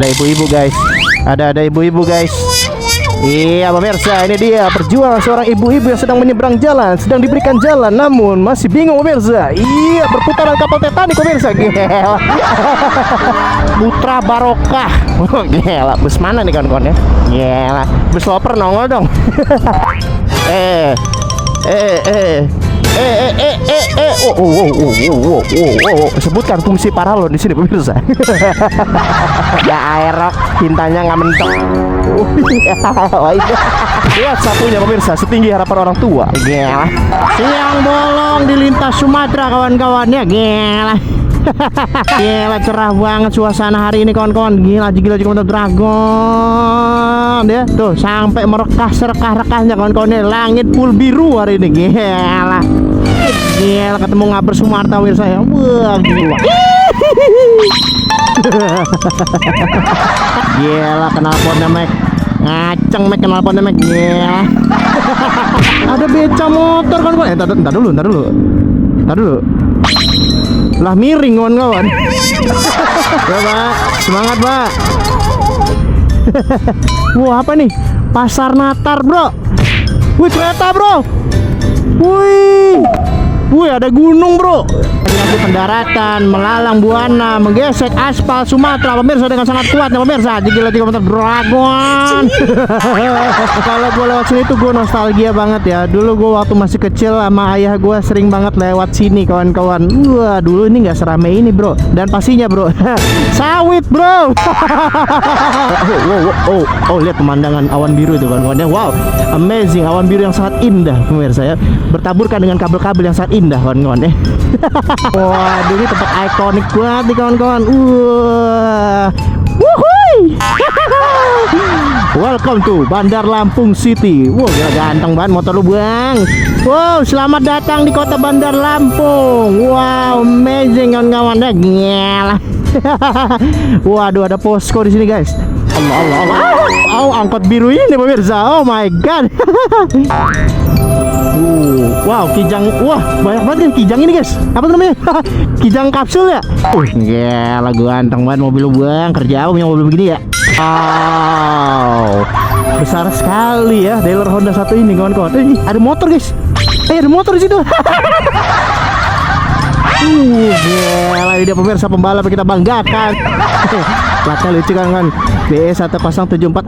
Ada ibu-ibu guys. Ada ibu-ibu guys. Iya pemirsa, ini dia perjuangan seorang ibu-ibu yang sedang menyeberang jalan, sedang diberikan jalan namun masih bingung pemirsa. Iya, perputaran kapal Titanic pemirsa. Gila. Putra Barokah. Oh, gila, bus mana nih kawan-kawan ya? Gila, bus loper nongol dong. Sebutkan fungsi paralon di sini pemirsa. Ya aerok, tintanya nggak mentok. Lihat satunya pemirsa, setinggi harapan orang tua. Gila. Siang bolong di lintas Sumatera kawan-kawannya. Gila. Gila, cerah banget suasana hari ini kawan-kawan. Gila juga dragon ya. Tuh sampai merekah serekah-rekahnya kawan-kawan. Langit full biru hari ini. Gila. Gila, ketemu ngaber Sumatera pemirsa ya. Wah, gila. Gila, knalpotnya Mek. Ngaceng Mek, knalpotnya Mek. Gila. Ada beca motor kawan-kawan. Entar dulu. Lah miring kawan-kawan. Ya Pak, semangat Pak. Wah, apa nih? Pasar Natar bro. Wih, kereta bro. Wih, ada gunung bro. Lagi pendaratan, melalang buana, menggesek aspal Sumatera pemirsa dengan sangat kuatnya pemirsa. Gila motor dragon. Kalau gue lewat sini tuh gue nostalgia banget ya. Dulu gue waktu masih kecil sama ayah gue sering banget lewat sini kawan-kawan. Wah, dulu ini nggak serame ini bro. Dan pastinya bro, sawit bro. Lihat pemandangan awan biru itu kawan-kawan. Wow, amazing, awan biru yang sangat indah pemirsa ya. Bertaburkan dengan kabel-kabel yang sangat indah kawan-kawan ya. Waduh, ini tempat ikonik banget nih kawan-kawan. Wuhui. Welcome to Bandar Lampung City. Wow, gila ganteng banget motor lu bang. Wow, selamat datang di kota Bandar Lampung. Wow, amazing kawan-kawan. Gila. Waduh, ada posko di sini guys. Allah. Oh, angkot biru ini pemirsa. Oh my god. Wow, kijang. Wah, banyak banget kan kijang ini guys. Apa namanya? Kijang kapsul ya. Gila, ganteng banget mobil lu bang. Kerja apa punya mobil begini ya? Wow, besar sekali ya dealer Honda satu ini kawan-kawan. Ada motor guys. Ada motor di situ. Gila, ini dia pemirsa pembalap yang kita banggakan. Laknya lucu kan BS 1.74.